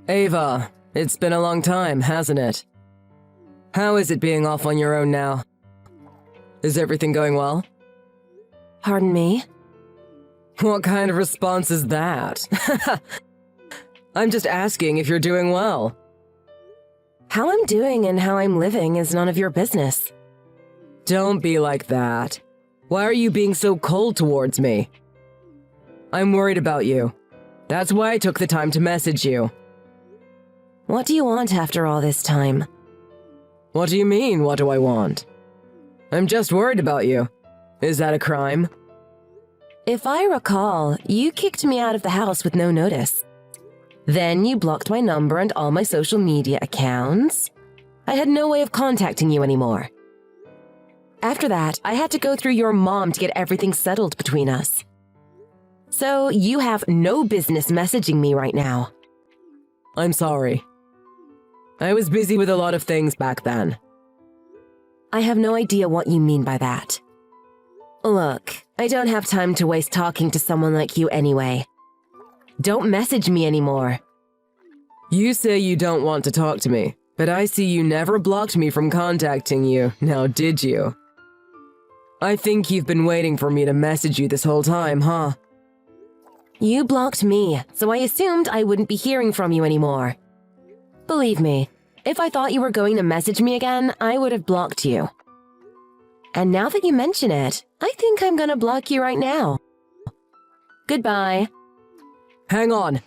Ava, it's been a long time, hasn't it? How is it being off on your own now? Is everything going well? Pardon me? What kind of response is that? I'm just asking if you're doing well. How I'm doing and how I'm living is none of your business. Don't be like that. Why are you being so cold towards me? I'm worried about you. That's why I took the time to message you. What do you want after all this time? What do you mean, what do I want? I'm just worried about you. Is that a crime? If I recall, you kicked me out of the house with no notice. Then you blocked my number and all my social media accounts. I had no way of contacting you anymore. After that, I had to go through your mom to get everything settled between us. So you have no business messaging me right now. I'm sorry. I was busy with a lot of things back then. I have no idea what you mean by that. Look, I don't have time to waste talking to someone like you anyway. Don't message me anymore. You say you don't want to talk to me, but I see you never blocked me from contacting you, now did you? I think you've been waiting for me to message you this whole time, huh? You blocked me, so I assumed I wouldn't be hearing from you anymore. Believe me, if I thought you were going to message me again, I would have blocked you. And now that you mention it, I think I'm gonna block you right now. Goodbye. Hang on.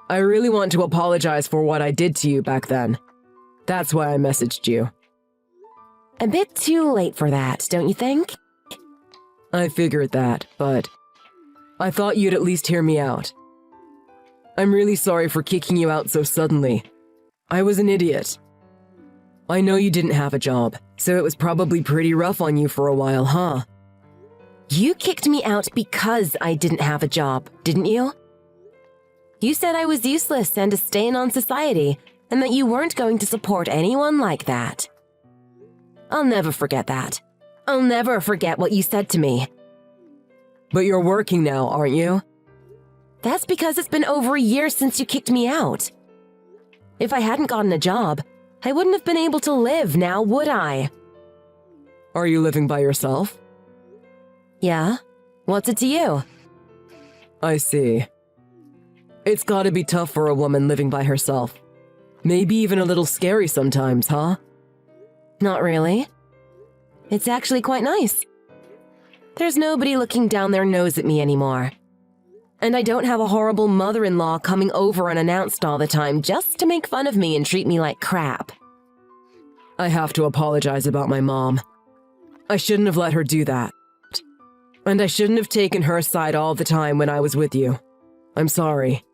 I really want to apologize for what I did to you back then. That's why I messaged you. A bit too late for that, don't you think? I figured that, but I thought you'd at least hear me out. I'm really sorry for kicking you out so suddenly. I was an idiot. I know you didn't have a job, so it was probably pretty rough on you for a while, huh? You kicked me out because I didn't have a job, didn't you? You said I was useless and a stain on society, and that you weren't going to support anyone like that. I'll never forget that. I'll never forget what you said to me. But you're working now, aren't you? That's because it's been over a year since you kicked me out. If I hadn't gotten a job, I wouldn't have been able to live now, would I? Are you living by yourself? Yeah? What's it to you? I see. It's gotta be tough for a woman living by herself. Maybe even a little scary sometimes, huh? Not really. It's actually quite nice. There's nobody looking down their nose at me anymore. And I don't have a horrible mother-in-law coming over unannounced all the time just to make fun of me and treat me like crap. I have to apologize about my mom. I shouldn't have let her do that. And I shouldn't have taken her side all the time when I was with you. I'm sorry.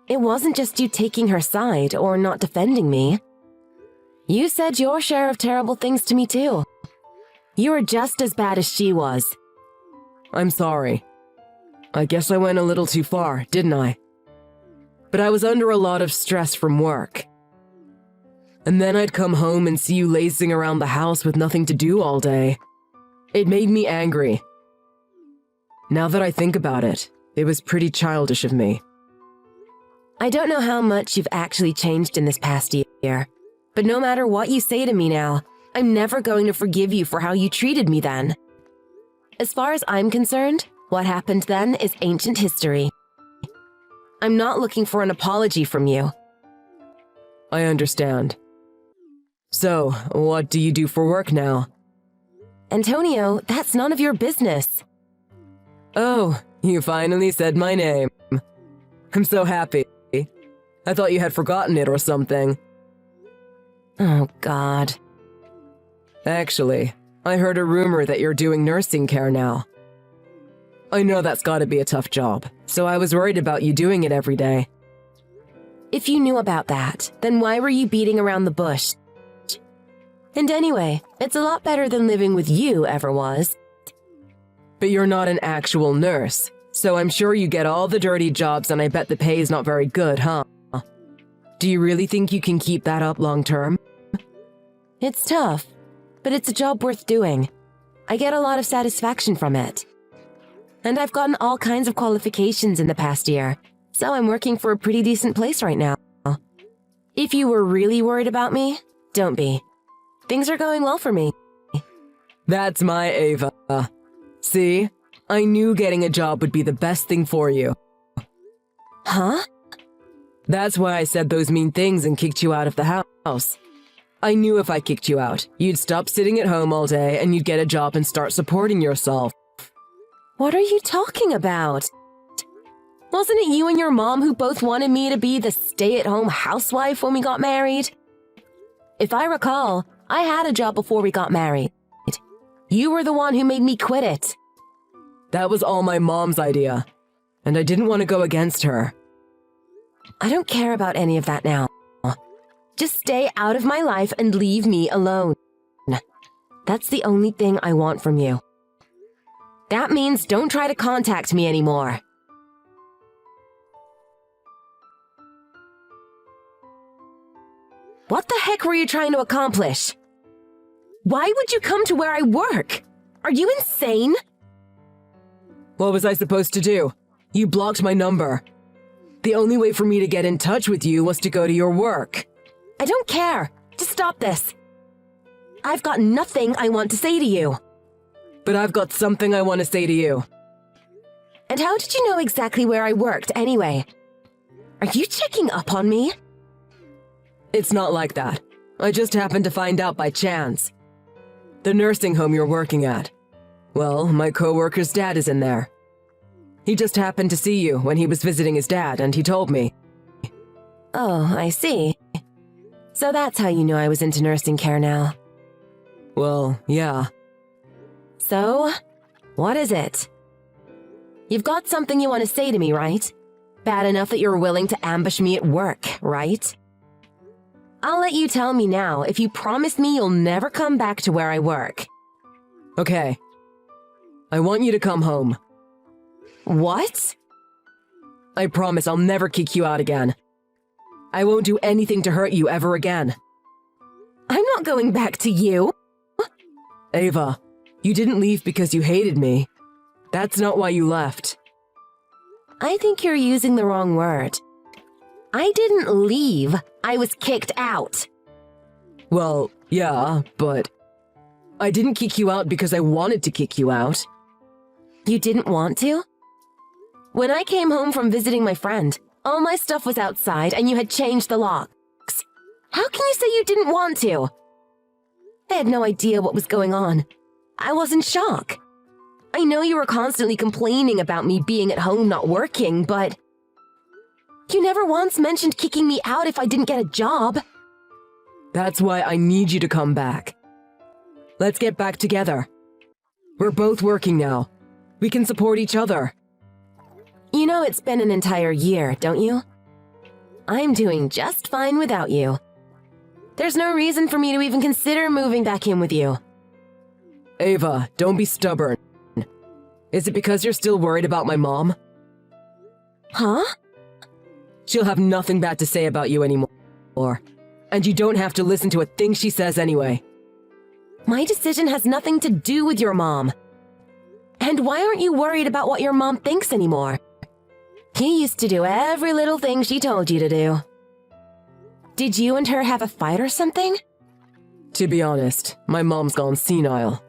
It wasn't just you taking her side or not defending me. You said your share of terrible things to me too. You were just as bad as she was. I'm sorry. I guess I went a little too far, didn't I? But I was under a lot of stress from work. And then I'd come home and see you lazing around the house with nothing to do all day. It made me angry. Now that I think about it, it was pretty childish of me. I don't know how much you've actually changed in this past year, but no matter what you say to me now, I'm never going to forgive you for how you treated me then. As far as I'm concerned, what happened then is ancient history. I'm not looking for an apology from you. I understand. So, what do you do for work now? Antonio, that's none of your business. Oh, you finally said my name. I'm so happy. I thought you had forgotten it or something. Oh, God. Actually, I heard a rumor that you're doing nursing care now. I know that's gotta be a tough job, so I was worried about you doing it every day. If you knew about that, then why were you beating around the bush? And anyway, it's a lot better than living with you ever was. But you're not an actual nurse, so I'm sure you get all the dirty jobs and I bet the pay is not very good, huh? Do you really think you can keep that up long term? It's tough, but it's a job worth doing. I get a lot of satisfaction from it. And I've gotten all kinds of qualifications in the past year, so I'm working for a pretty decent place right now. If you were really worried about me, don't be. Things are going well for me. That's my Ava. See? I knew getting a job would be the best thing for you. Huh? That's why I said those mean things and kicked you out of the house. I knew if I kicked you out, you'd stop sitting at home all day and you'd get a job and start supporting yourself. What are you talking about? Wasn't it you and your mom who both wanted me to be the stay-at-home housewife when we got married? If I recall, I had a job before we got married. You were the one who made me quit it. That was all my mom's idea, and I didn't want to go against her. I don't care about any of that now. Just stay out of my life and leave me alone. That's the only thing I want from you. That means don't try to contact me anymore. What the heck were you trying to accomplish? Why would you come to where I work? Are you insane? What was I supposed to do? You blocked my number. The only way for me to get in touch with you was to go to your work. I don't care. Just stop this. I've got nothing I want to say to you. But I've got something I want to say to you. And how did you know exactly where I worked anyway? Are you checking up on me? It's not like that. I just happened to find out by chance. The nursing home you're working at. Well, my coworker's dad is in there. He just happened to see you when he was visiting his dad, and he told me. Oh, I see. So that's how you knew I was into nursing care now. Well, yeah. So, what is it? You've got something you want to say to me, right? Bad enough that you're willing to ambush me at work, right? I'll let you tell me now if you promise me you'll never come back to where I work. Okay. I want you to come home. What? I promise I'll never kick you out again. I won't do anything to hurt you ever again. I'm not going back to you. Ava, you didn't leave because you hated me. That's not why you left. I think you're using the wrong word. I didn't leave. I was kicked out. Well, yeah, but I didn't kick you out because I wanted to kick you out. You didn't want to? When I came home from visiting my friend, all my stuff was outside and you had changed the locks. How can you say you didn't want to? I had no idea what was going on. I was in shock. I know you were constantly complaining about me being at home not working, but you never once mentioned kicking me out if I didn't get a job. That's why I need you to come back. Let's get back together. We're both working now. We can support each other. You know it's been an entire year, don't you? I'm doing just fine without you. There's no reason for me to even consider moving back in with you. Ava, don't be stubborn. Is it because you're still worried about my mom? Huh? She'll have nothing bad to say about you anymore. And you don't have to listen to a thing she says anyway. My decision has nothing to do with your mom. And why aren't you worried about what your mom thinks anymore? You used to do every little thing she told you to do. Did you and her have a fight or something? To be honest, my mom's gone senile.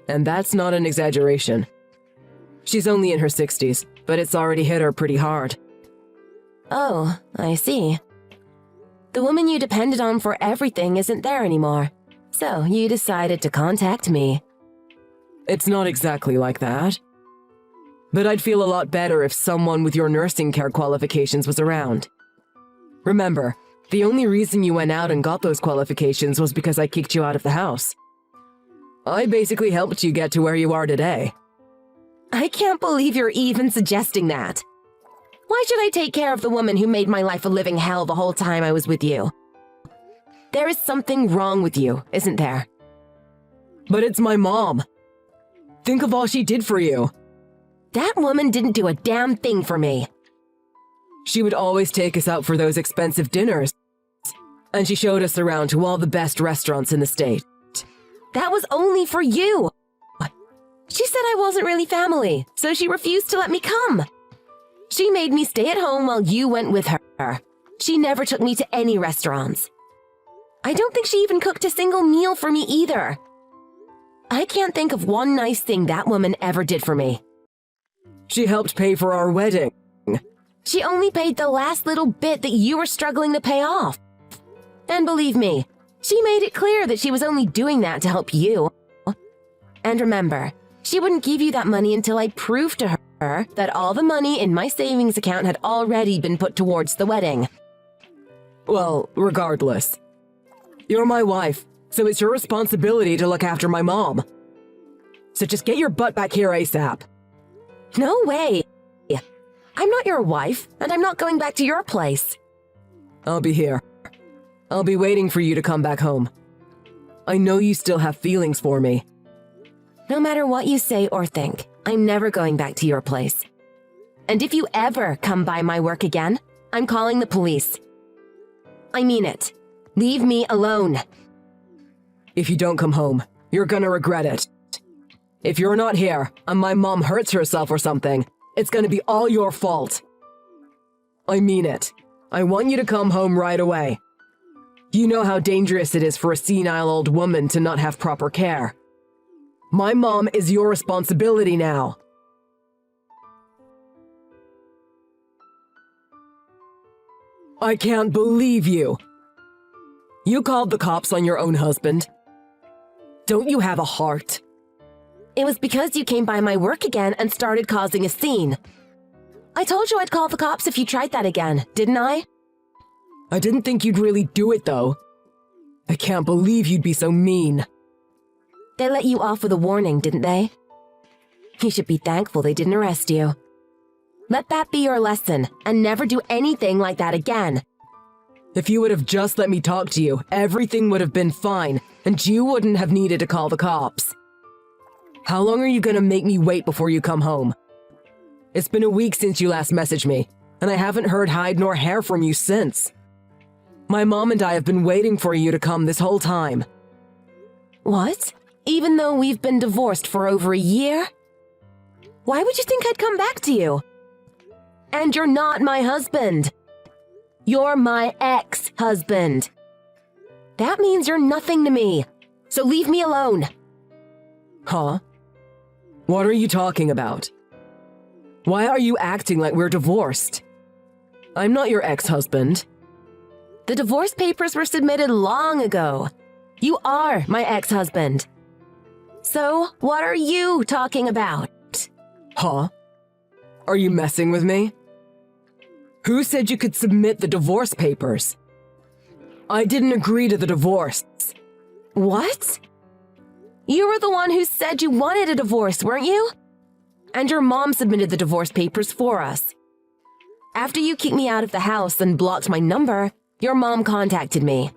And that's not an exaggeration. She's only in her 60s, but it's already hit her pretty hard. Oh, I see. The woman you depended on for everything isn't there anymore, so you decided to contact me. It's not exactly like that. But I'd feel a lot better if someone with your nursing care qualifications was around. Remember, the only reason you went out and got those qualifications was because I kicked you out of the house. I basically helped you get to where you are today. I can't believe you're even suggesting that. Why should I take care of the woman who made my life a living hell the whole time I was with you? There is something wrong with you, isn't there? But it's my mom. Think of all she did for you. That woman didn't do a damn thing for me. She would always take us out for those expensive dinners. And she showed us around to all the best restaurants in the state. That was only for you. She said I wasn't really family, so she refused to let me come. She made me stay at home while you went with her. She never took me to any restaurants. I don't think she even cooked a single meal for me either. I can't think of one nice thing that woman ever did for me. She helped pay for our wedding. She only paid the last little bit that you were struggling to pay off. And believe me, she made it clear that she was only doing that to help you. And remember, she wouldn't give you that money until I proved to her that all the money in my savings account had already been put towards the wedding. Well, regardless. You're my wife, so it's your responsibility to look after my mom. So just get your butt back here ASAP. No way! I'm not your wife, and I'm not going back to your place. I'll be here. I'll be waiting for you to come back home. I know you still have feelings for me. No matter what you say or think, I'm never going back to your place. And if you ever come by my work again, I'm calling the police. I mean it. Leave me alone. If you don't come home, you're gonna regret it. If you're not here, and my mom hurts herself or something, it's gonna be all your fault. I mean it. I want you to come home right away. You know how dangerous it is for a senile old woman to not have proper care. My mom is your responsibility now. I can't believe you. You called the cops on your own husband. Don't you have a heart? It was because you came by my work again and started causing a scene. I told you I'd call the cops if you tried that again, didn't I? I didn't think you'd really do it, though. I can't believe you'd be so mean. They let you off with a warning, didn't they? You should be thankful they didn't arrest you. Let that be your lesson, and never do anything like that again. If you would have just let me talk to you, everything would have been fine, and you wouldn't have needed to call the cops. How long are you gonna make me wait before you come home? It's been a week since you last messaged me, and I haven't heard hide nor hair from you since. My mom and I have been waiting for you to come this whole time. What? Even though we've been divorced for over a year? Why would you think I'd come back to you? And you're not my husband. You're my ex-husband. That means you're nothing to me, so leave me alone. Huh? What are you talking about? Why are you acting like we're divorced? I'm not your ex-husband. The divorce papers were submitted long ago. You are my ex-husband. So, what are you talking about? Huh? Are you messing with me? Who said you could submit the divorce papers? I didn't agree to the divorce. What? You were the one who said you wanted a divorce, weren't you? And your mom submitted the divorce papers for us. After you kicked me out of the house and blocked my number, your mom contacted me.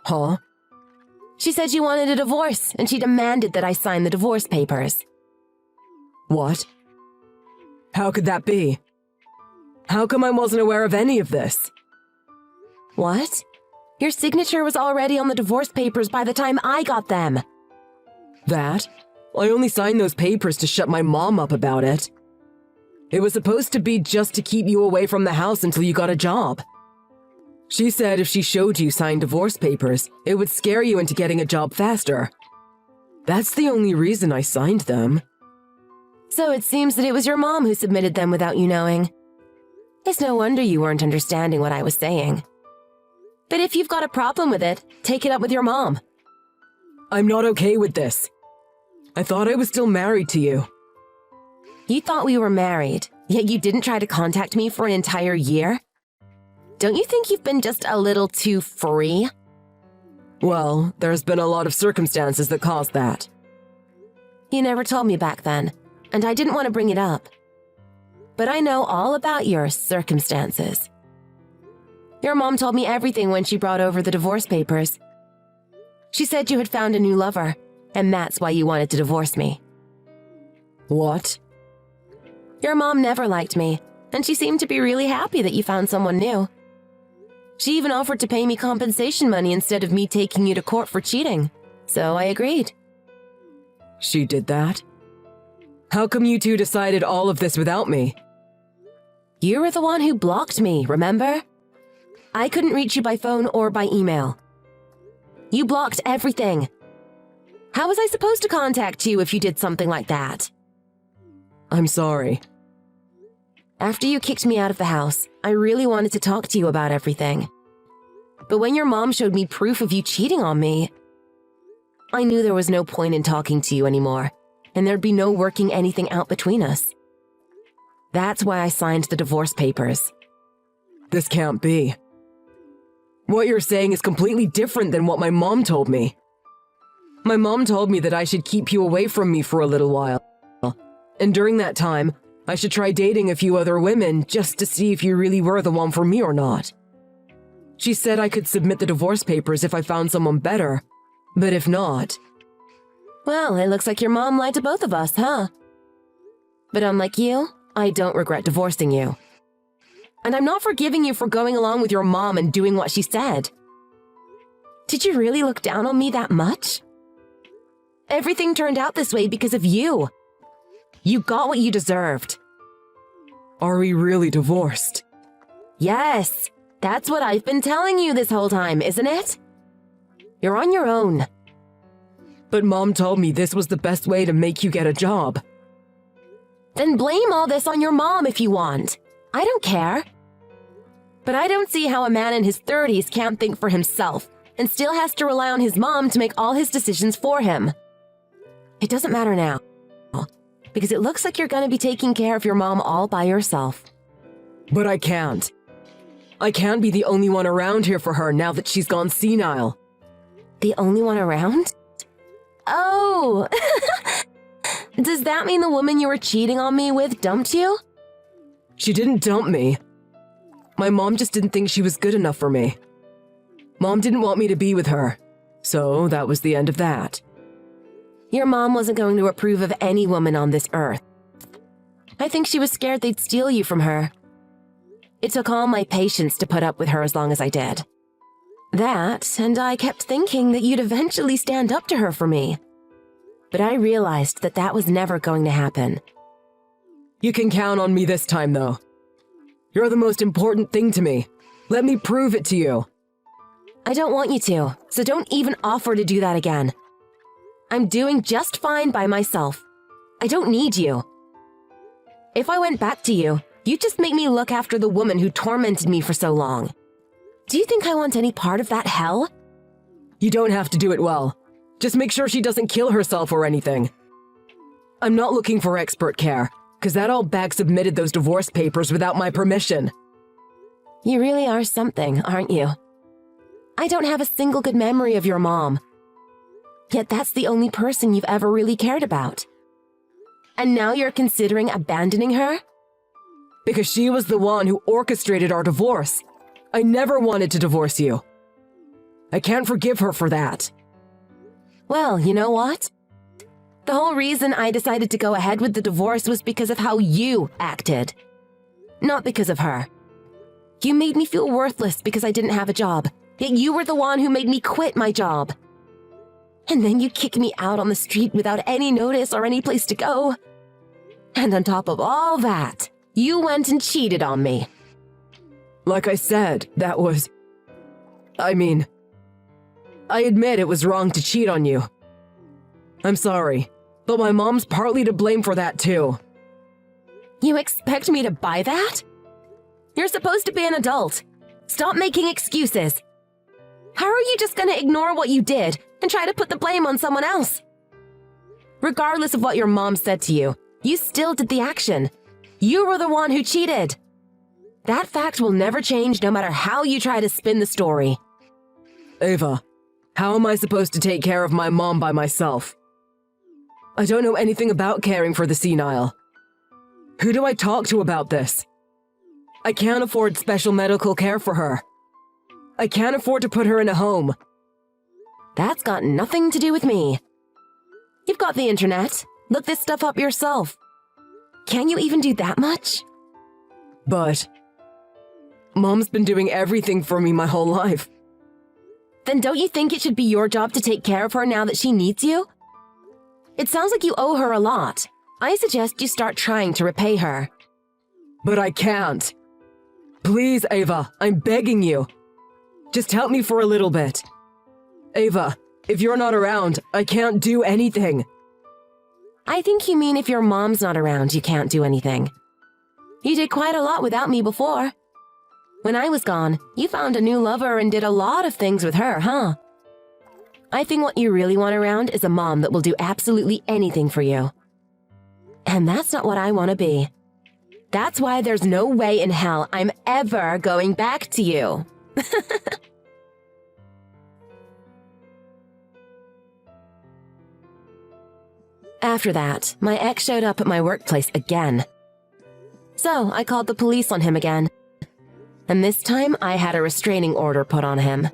Huh? She said you wanted a divorce, and she demanded that I sign the divorce papers. What? How could that be? How come I wasn't aware of any of this? What? Your signature was already on the divorce papers by the time I got them. That? I only signed those papers to shut my mom up about it. It was supposed to be just to keep you away from the house until you got a job. She said if she showed you signed divorce papers, it would scare you into getting a job faster. That's the only reason I signed them. So it seems that it was your mom who submitted them without you knowing. It's no wonder you weren't understanding what I was saying. But if you've got a problem with it, take it up with your mom. I'm not okay with this. I thought I was still married to you. You thought we were married, yet you didn't try to contact me for an entire year? Don't you think you've been just a little too free? Well, there's been a lot of circumstances that caused that. You never told me back then, and I didn't want to bring it up. But I know all about your circumstances. Your mom told me everything when she brought over the divorce papers. She said you had found a new lover, and that's why you wanted to divorce me. What? Your mom never liked me, and she seemed to be really happy that you found someone new. She even offered to pay me compensation money instead of me taking you to court for cheating, so I agreed. She did that? How come you two decided all of this without me? You were the one who blocked me, remember? I couldn't reach you by phone or by email. You blocked everything. How was I supposed to contact you if you did something like that? I'm sorry. After you kicked me out of the house, I really wanted to talk to you about everything. But when your mom showed me proof of you cheating on me, I knew there was no point in talking to you anymore, and there'd be no working anything out between us. That's why I signed the divorce papers. This can't be. What you're saying is completely different than what my mom told me. My mom told me that I should keep you away from me for a little while. And during that time, I should try dating a few other women just to see if you really were the one for me or not. She said I could submit the divorce papers if I found someone better, but if not... Well, it looks like your mom lied to both of us, huh? But unlike you, I don't regret divorcing you. And I'm not forgiving you for going along with your mom and doing what she said. Did you really look down on me that much? Everything turned out this way because of you. You got what you deserved. Are we really divorced? Yes, that's what I've been telling you this whole time, isn't it? You're on your own. But Mom told me this was the best way to make you get a job. Then blame all this on your mom if you want. I don't care. But I don't see how a man in his 30s can't think for himself and still has to rely on his mom to make all his decisions for him. It doesn't matter now, because it looks like you're going to be taking care of your mom all by yourself. But I can't. I can't be the only one around here for her now that she's gone senile. The only one around? Oh! Does that mean the woman you were cheating on me with dumped you? She didn't dump me. My mom just didn't think she was good enough for me. Mom didn't want me to be with her, so that was the end of that. Your mom wasn't going to approve of any woman on this earth. I think she was scared they'd steal you from her. It took all my patience to put up with her as long as I did. That, and I kept thinking that you'd eventually stand up to her for me. But I realized that that was never going to happen. You can count on me this time, though. You're the most important thing to me. Let me prove it to you. I don't want you to, so don't even offer to do that again. I'm doing just fine by myself. I don't need you. If I went back to you, you'd just make me look after the woman who tormented me for so long. Do you think I want any part of that hell? You don't have to do it well. Just make sure she doesn't kill herself or anything. I'm not looking for expert care, because that old bag submitted those divorce papers without my permission. You really are something, aren't you? I don't have a single good memory of your mom. Yet that's the only person you've ever really cared about. And now you're considering abandoning her? Because she was the one who orchestrated our divorce. I never wanted to divorce you. I can't forgive her for that. Well, you know what? The whole reason I decided to go ahead with the divorce was because of how you acted. Not because of her. You made me feel worthless because I didn't have a job, yet you were the one who made me quit my job. And then you kicked me out on the street without any notice or any place to go. And on top of all that, you went and cheated on me. Like I said, that was... I admit it was wrong to cheat on you. I'm sorry, but my mom's partly to blame for that too. You expect me to buy that? You're supposed to be an adult. Stop making excuses. How are you just gonna ignore what you did and try to put the blame on someone else? Regardless of what your mom said to you, you still did the action. You were the one who cheated. That fact will never change no matter how you try to spin the story. Ava, how am I supposed to take care of my mom by myself? I don't know anything about caring for the senile. Who do I talk to about this? I can't afford special medical care for her. I can't afford to put her in a home. That's got nothing to do with me. You've got the internet. Look this stuff up yourself. Can you even do that much? But... Mom's been doing everything for me my whole life. Then don't you think it should be your job to take care of her now that she needs you? It sounds like you owe her a lot. I suggest you start trying to repay her. But I can't. Please, Ava, I'm begging you. Just help me for a little bit. Ava, if you're not around, I can't do anything. I think you mean if your mom's not around, you can't do anything. You did quite a lot without me before. When I was gone, you found a new lover and did a lot of things with her, huh? I think what you really want around is a mom that will do absolutely anything for you. And that's not what I want to be. That's why there's no way in hell I'm ever going back to you. After that, my ex showed up at my workplace again. So I called the police on him again. And this time I had a restraining order put on him.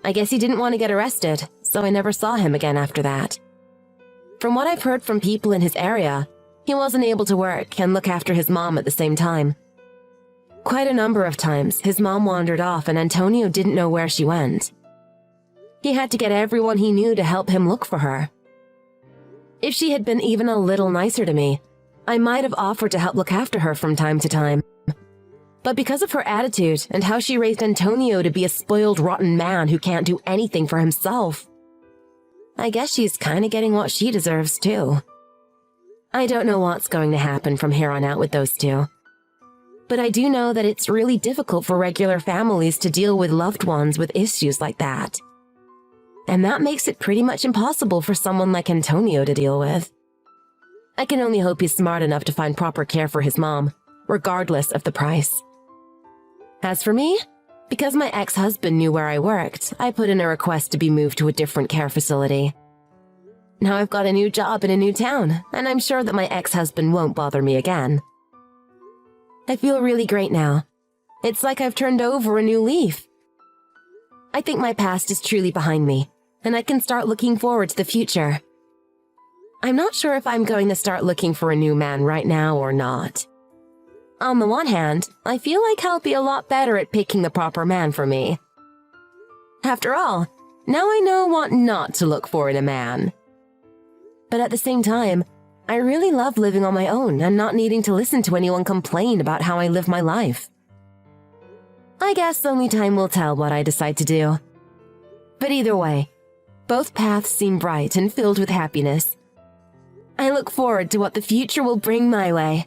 I guess he didn't want to get arrested, so I never saw him again after that. From what I've heard from people in his area, he wasn't able to work and look after his mom at the same time. Quite a number of times, his mom wandered off and Antonio didn't know where she went. He had to get everyone he knew to help him look for her. If she had been even a little nicer to me, I might have offered to help look after her from time to time. But because of her attitude and how she raised Antonio to be a spoiled, rotten man who can't do anything for himself, I guess she's kind of getting what she deserves too. I don't know what's going to happen from here on out with those two. But I do know that it's really difficult for regular families to deal with loved ones with issues like that. And that makes it pretty much impossible for someone like Antonio to deal with. I can only hope he's smart enough to find proper care for his mom, regardless of the price. As for me, because my ex-husband knew where I worked, I put in a request to be moved to a different care facility. Now I've got a new job in a new town, and I'm sure that my ex-husband won't bother me again. I feel really great now. It's like I've turned over a new leaf. I think my past is truly behind me, and I can start looking forward to the future. I'm not sure if I'm going to start looking for a new man right now or not. On the one hand, I feel like I'll be a lot better at picking the proper man for me. After all, now I know what not to look for in a man. But at the same time, I really love living on my own and not needing to listen to anyone complain about how I live my life. I guess only time will tell what I decide to do. But either way, both paths seem bright and filled with happiness. I look forward to what the future will bring my way.